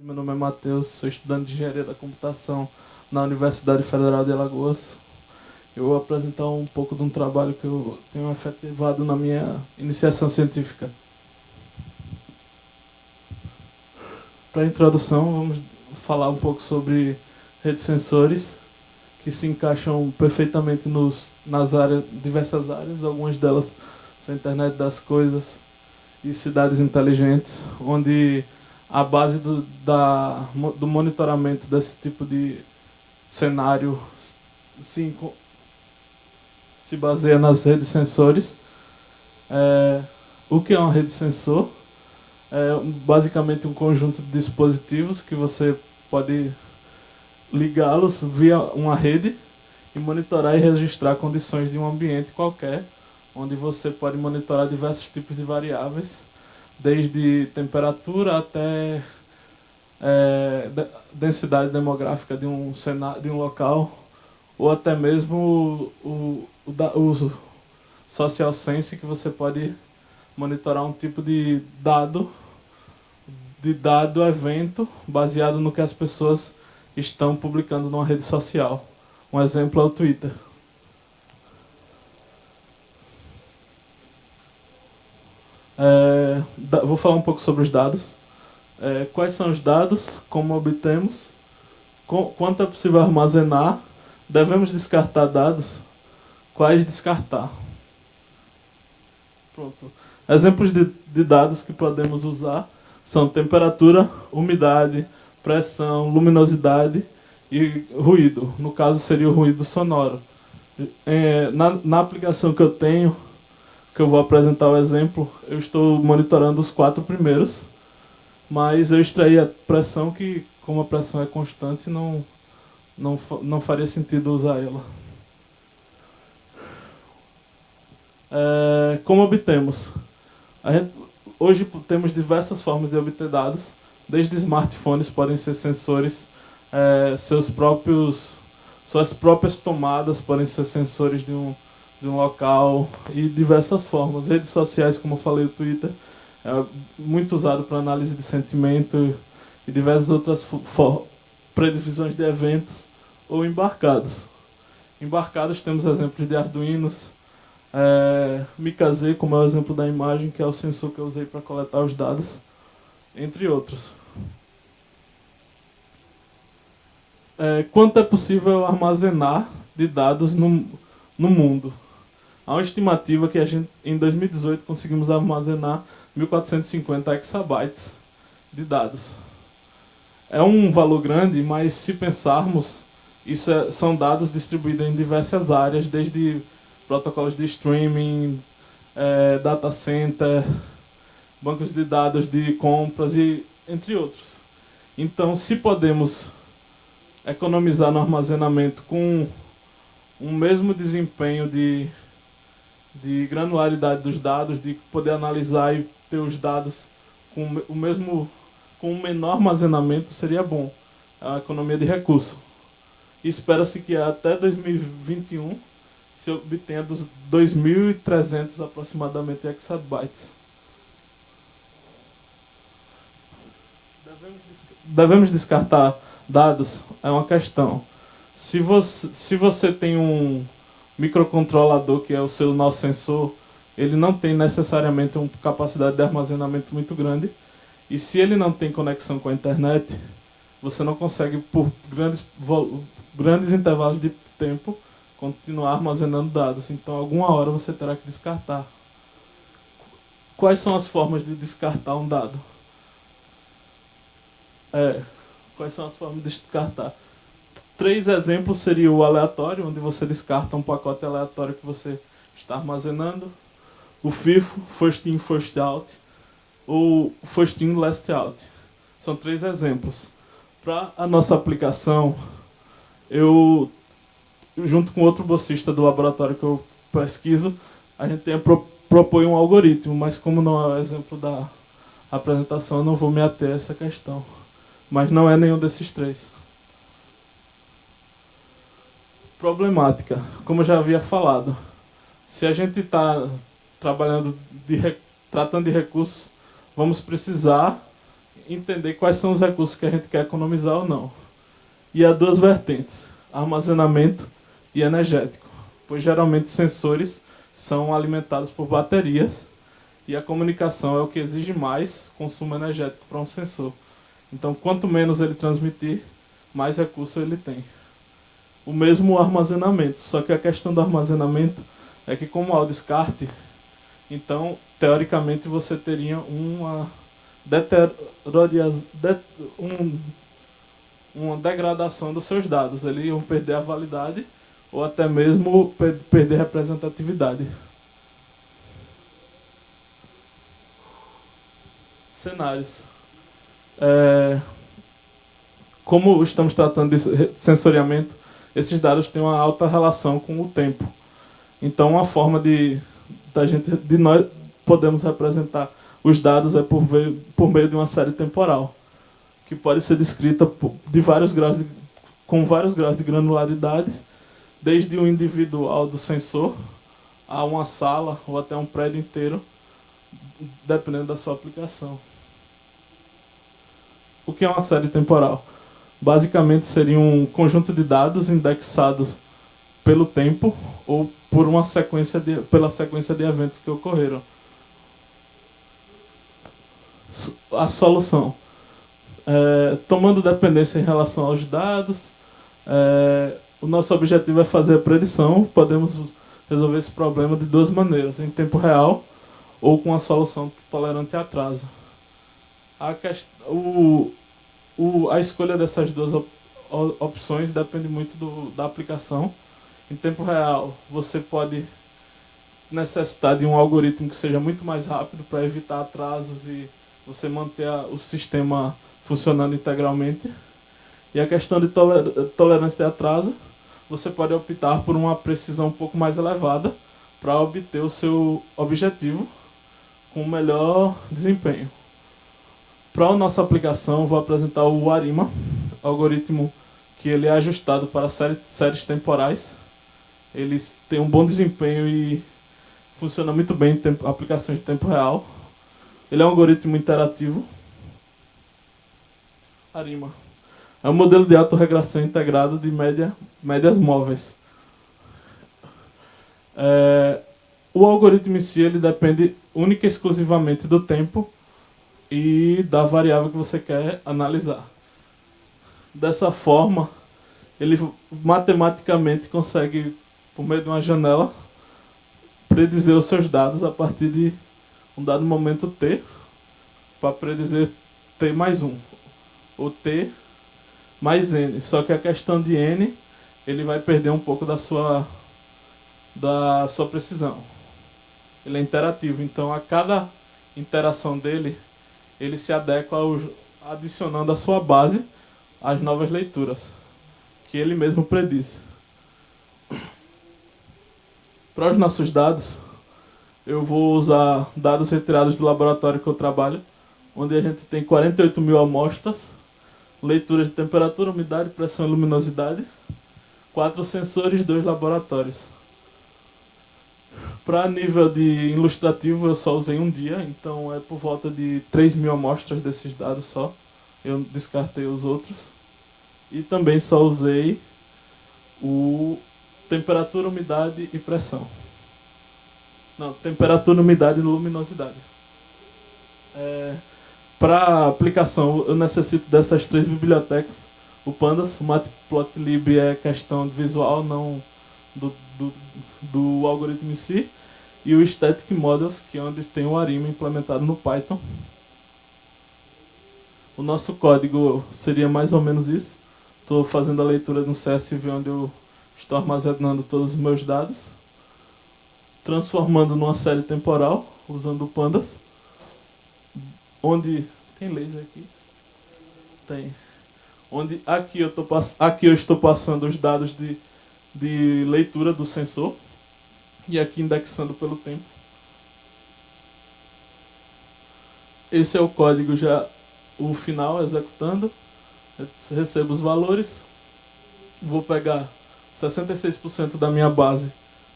Meu nome é Matheus, sou estudante de Engenharia da Computação na Universidade Federal de Alagoas. Eu vou apresentar um pouco de um trabalho que eu tenho efetivado na minha iniciação científica. Para a introdução, vamos falar um pouco sobre redes sensores, que se encaixam perfeitamente nas diversas áreas. Algumas delas são a internet das coisas e cidades inteligentes, onde a base do monitoramento desse tipo de cenário se, se baseia nas redes sensores. O que é uma rede sensor? É basicamente um conjunto de dispositivos que você pode ligá-los via uma rede e monitorar e registrar condições de um ambiente qualquer, onde você pode monitorar diversos tipos de variáveis, desde temperatura até densidade demográfica de de um local, ou até mesmo o social sense, que você pode monitorar um tipo de dado evento baseado no que as pessoas estão publicando numa rede social. Um exemplo é o Twitter. Vou falar um pouco sobre os dados. Quais são os dados, como obtemos, quanto é possível armazenar, devemos descartar dados, quais descartar. Pronto. Exemplos de dados que podemos usar são temperatura, umidade, pressão, luminosidade e ruído. No caso, seria o ruído sonoro. Na aplicação que eu tenho, que eu vou apresentar o exemplo, eu estou monitorando os 4 primeiros, mas eu extraí a pressão que, como a pressão é constante, não faria sentido usar ela. Como obtemos? Hoje temos diversas formas de obter dados, desde smartphones, podem ser sensores, suas próprias tomadas podem ser sensores de um local, e diversas formas. Redes sociais, como eu falei, o Twitter, é muito usado para análise de sentimento e diversas outras previsões de eventos ou embarcados. Embarcados temos exemplos de Arduinos, MicaZ, como é o exemplo da imagem, que é o sensor que eu usei para coletar os dados, entre outros. Quanto é possível armazenar de dados no mundo? Há uma estimativa que em 2018 conseguimos armazenar 1.450 exabytes de dados. É um valor grande, mas se pensarmos, são dados distribuídos em diversas áreas, desde protocolos de streaming, data center, bancos de dados de compras e entre outros. Então, se podemos economizar no armazenamento com um mesmo desempenho de granularidade dos dados, de poder analisar e ter os dados com o menor armazenamento, seria bom. É uma economia de recurso. Espera-se que até 2021 se obtenha dos 2.300 aproximadamente exabytes. Devemos descartar dados? É uma questão. Se você tem um microcontrolador, que é o seu nó sensor, ele não tem necessariamente uma capacidade de armazenamento muito grande. E se ele não tem conexão com a internet, você não consegue, por grandes intervalos de tempo, continuar armazenando dados. Então, alguma hora você terá que descartar. Quais são as formas de descartar um dado? Quais são as formas de descartar? 3 exemplos seriam o aleatório, onde você descarta um pacote aleatório que você está armazenando. O FIFO, First In, First Out. Ou First In, Last Out. São 3 exemplos. Para a nossa aplicação, eu, junto com outro bolsista do laboratório que eu pesquiso, a gente propõe um algoritmo, mas como não é o exemplo da apresentação, eu não vou me ater a essa questão. Mas não é nenhum desses 3. Problemática, como eu já havia falado. Se a gente está tratando de recursos, vamos precisar entender quais são os recursos que a gente quer economizar ou não. E há duas vertentes, armazenamento e energético, pois geralmente sensores são alimentados por baterias e a comunicação é o que exige mais consumo energético para um sensor. Então, quanto menos ele transmitir, mais recurso ele tem. O mesmo armazenamento, só que a questão do armazenamento é que como há o descarte, então, teoricamente, você teria uma degradação dos seus dados. Eles iam perder a validade ou até mesmo perder representatividade. Cenários. Como estamos tratando de sensoriamento, esses dados têm uma alta relação com o tempo. Então, uma forma de nós podemos representar os dados é por meio de uma série temporal, que pode ser descrita com vários graus de granularidade, desde o individual do sensor a uma sala ou até um prédio inteiro, dependendo da sua aplicação. O que é uma série temporal? Basicamente seria um conjunto de dados indexados pelo tempo ou por pela sequência de eventos que ocorreram. A solução. Tomando dependência em relação aos dados, o nosso objetivo é fazer a predição. Podemos resolver esse problema de duas maneiras, em tempo real ou com a solução tolerante a atraso. A escolha dessas duas opções depende muito da aplicação. Em tempo real, você pode necessitar de um algoritmo que seja muito mais rápido para evitar atrasos e você manter o sistema funcionando integralmente. E a questão de tolerância de atraso, você pode optar por uma precisão um pouco mais elevada para obter o seu objetivo com melhor desempenho. Para a nossa aplicação, vou apresentar o ARIMA, algoritmo que ele é ajustado para séries temporais. Eles têm um bom desempenho e funciona muito bem em aplicações de tempo real. Ele é um algoritmo interativo. ARIMA é um modelo de autorregressão integrado de médias móveis. O algoritmo em si ele depende única e exclusivamente do tempo e da variável que você quer analisar. Dessa forma, ele matematicamente consegue, por meio de uma janela, predizer os seus dados a partir de um dado momento t, para predizer t mais 1, ou t mais n. Só que a questão de n, ele vai perder um pouco da sua precisão. Ele é interativo, então a cada interação dele, ele se adequa adicionando à sua base as novas leituras que ele mesmo prediz. Para os nossos dados, eu vou usar dados retirados do laboratório que eu trabalho, onde a gente tem 48 mil amostras, leituras de temperatura, umidade, pressão e luminosidade, 4 sensores, 2 laboratórios. Para nível de ilustrativo, eu só usei um dia, então é por volta de 3 mil amostras desses dados só. Eu descartei os outros. E também só usei o temperatura, umidade e pressão. Não, temperatura, umidade e luminosidade. Para aplicação, eu necessito dessas 3 bibliotecas. O Pandas, o Matplotlib é questão visual, não do algoritmo em si. E o Static Models, que é onde tem o ARIMA implementado no Python. O nosso código seria mais ou menos isso. Estou fazendo a leitura no CSV, onde eu estou armazenando todos os meus dados, transformando numa série temporal, usando o Pandas, onde... Tem laser aqui? Tem. Onde aqui eu estou passando os dados de leitura do sensor, e aqui indexando pelo tempo. Esse é o código já, o final, executando. Eu recebo os valores. Vou pegar 66% da minha base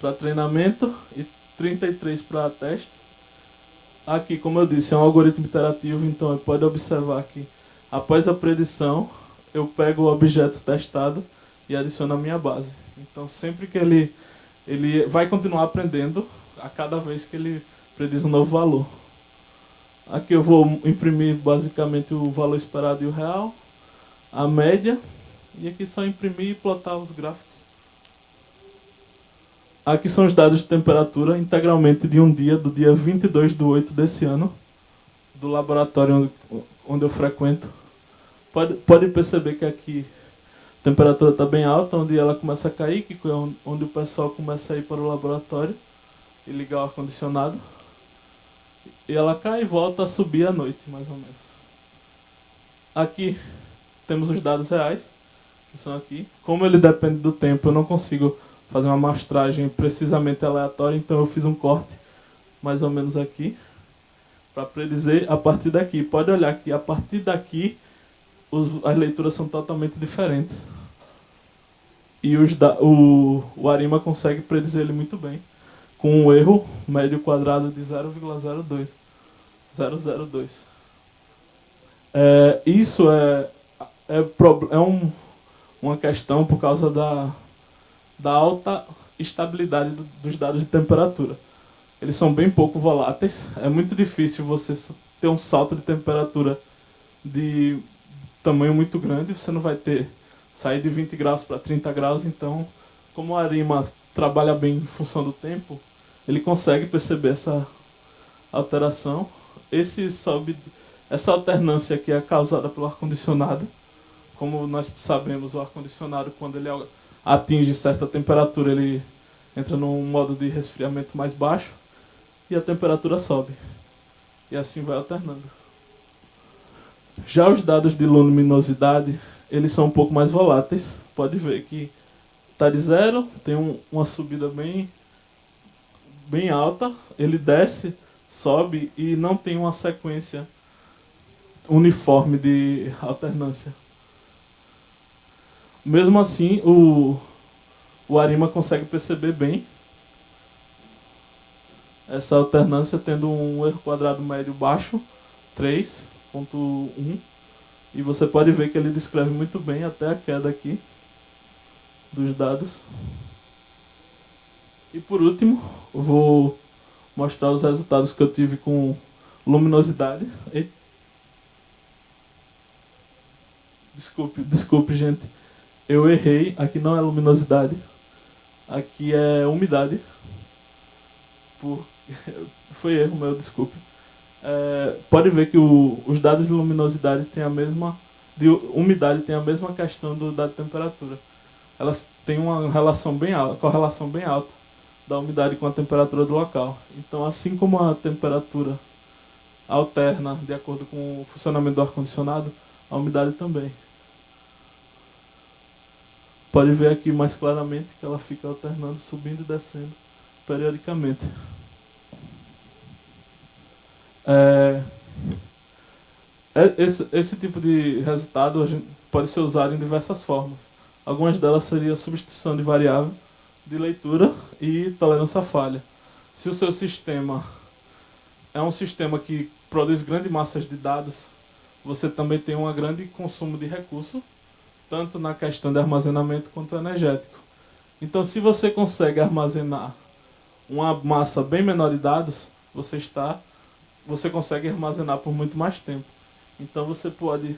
para treinamento e 33% para teste. Aqui, como eu disse, é um algoritmo iterativo, então pode observar que após a predição, eu pego o objeto testado e adiciono a minha base. Então sempre que ele vai continuar aprendendo a cada vez que ele prediz um novo valor. Aqui eu vou imprimir basicamente o valor esperado e o real, a média, e aqui só imprimir e plotar os gráficos. Aqui são os dados de temperatura integralmente de um dia, do dia 22/8 desse ano, do laboratório onde eu frequento. Pode perceber que aqui a temperatura está bem alta, onde ela começa a cair, que é onde o pessoal começa a ir para o laboratório e ligar o ar-condicionado. E ela cai e volta a subir à noite, mais ou menos. Aqui temos os dados reais, que são aqui. Como ele depende do tempo, eu não consigo fazer uma amostragem precisamente aleatória, então eu fiz um corte, mais ou menos aqui, para predizer a partir daqui. Pode olhar que a partir daqui as leituras são totalmente diferentes. E o Arima consegue predizer ele muito bem, com um erro médio quadrado de 0,02. 002. Isso uma questão por causa da alta estabilidade dos dados de temperatura. Eles são bem pouco voláteis. É muito difícil você ter um salto de temperatura de tamanho muito grande. Você não vai sair de 20 graus para 30 graus. Então, como o Arima trabalha bem em função do tempo, ele consegue perceber essa alteração. Essa alternância aqui é causada pelo ar-condicionado. Como nós sabemos, o ar-condicionado, quando ele atinge certa temperatura, ele entra num modo de resfriamento mais baixo e a temperatura sobe. E assim vai alternando. Já os dados de luminosidade, eles são um pouco mais voláteis. Pode ver que está de 0, tem uma subida bem alta, ele desce, sobe e não tem uma sequência uniforme de alternância. Mesmo assim, o Arima consegue perceber bem essa alternância, tendo um erro quadrado médio baixo, 3,1, e você pode ver que ele descreve muito bem até a queda aqui dos dados. E por último, eu vou mostrar os resultados que eu tive com luminosidade. Desculpe, gente. Eu errei. Aqui não é luminosidade. Aqui é umidade. Foi erro meu, desculpe. Pode ver que os dados de luminosidade têm de umidade tem a mesma questão do dado de temperatura. Elas têm uma relação bem alta, correlação bem alta da umidade com a temperatura do local. Então, assim como a temperatura alterna de acordo com o funcionamento do ar-condicionado, a umidade também. Pode ver aqui mais claramente que ela fica alternando, subindo e descendo periodicamente. Esse tipo de resultado pode ser usado em diversas formas. Algumas delas seriam substituição de variável, de leitura e tolerância à falha. Se o seu sistema é um sistema que produz grandes massas de dados, você também tem um grande consumo de recurso, tanto na questão de armazenamento quanto energético. Então, se você consegue armazenar uma massa bem menor de dados, você consegue armazenar por muito mais tempo. Então, você pode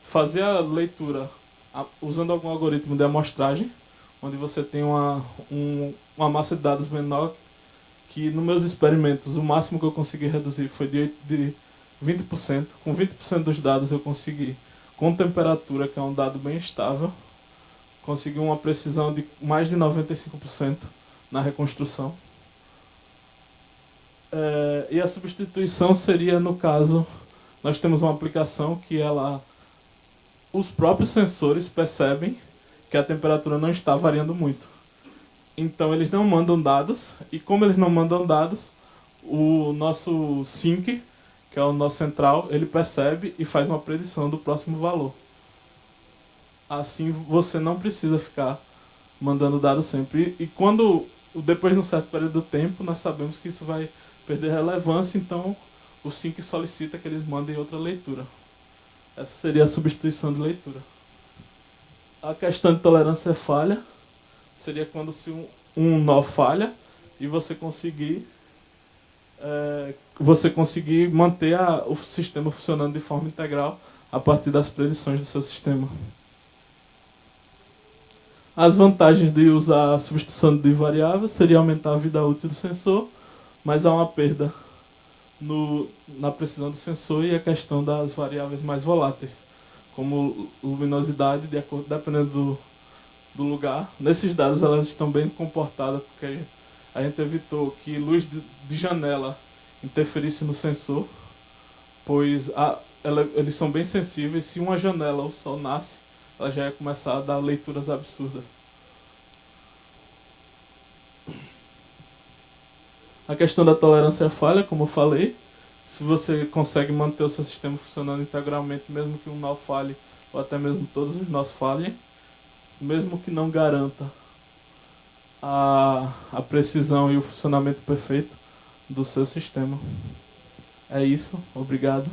fazer a leitura usando algum algoritmo de amostragem, onde você tem uma massa de dados menor, que nos meus experimentos o máximo que eu consegui reduzir foi de 20%. Com 20% dos dados eu consegui, com temperatura, que é um dado bem estável, consegui uma precisão de mais de 95% na reconstrução. E a substituição seria, no caso, nós temos uma aplicação que os próprios sensores percebem que a temperatura não está variando muito. Então eles não mandam dados, e como eles não mandam dados, o nosso sync, que é o nosso central, ele percebe e faz uma predição do próximo valor. Assim você não precisa ficar mandando dados sempre. E depois de um certo período de tempo, nós sabemos que isso vai perder relevância, então o sync solicita que eles mandem outra leitura. Essa seria a substituição de leitura. A questão de tolerância à falha seria quando se um nó falha e você conseguir manter o sistema funcionando de forma integral a partir das predições do seu sistema. As vantagens de usar a substituição de variáveis seria aumentar a vida útil do sensor, mas há uma perda na precisão do sensor e a questão das variáveis mais voláteis, como luminosidade, dependendo do lugar. Nesses dados elas estão bem comportadas, porque a gente evitou que luz de janela interferisse no sensor, pois eles são bem sensíveis. Se uma janela, o sol nasce, ela já ia começar a dar leituras absurdas. A questão da tolerância à falha, como eu falei, se você consegue manter o seu sistema funcionando integralmente, mesmo que um nó falhe, ou até mesmo todos os nós falhem, mesmo que não garanta a precisão e o funcionamento perfeito do seu sistema. É isso, obrigado.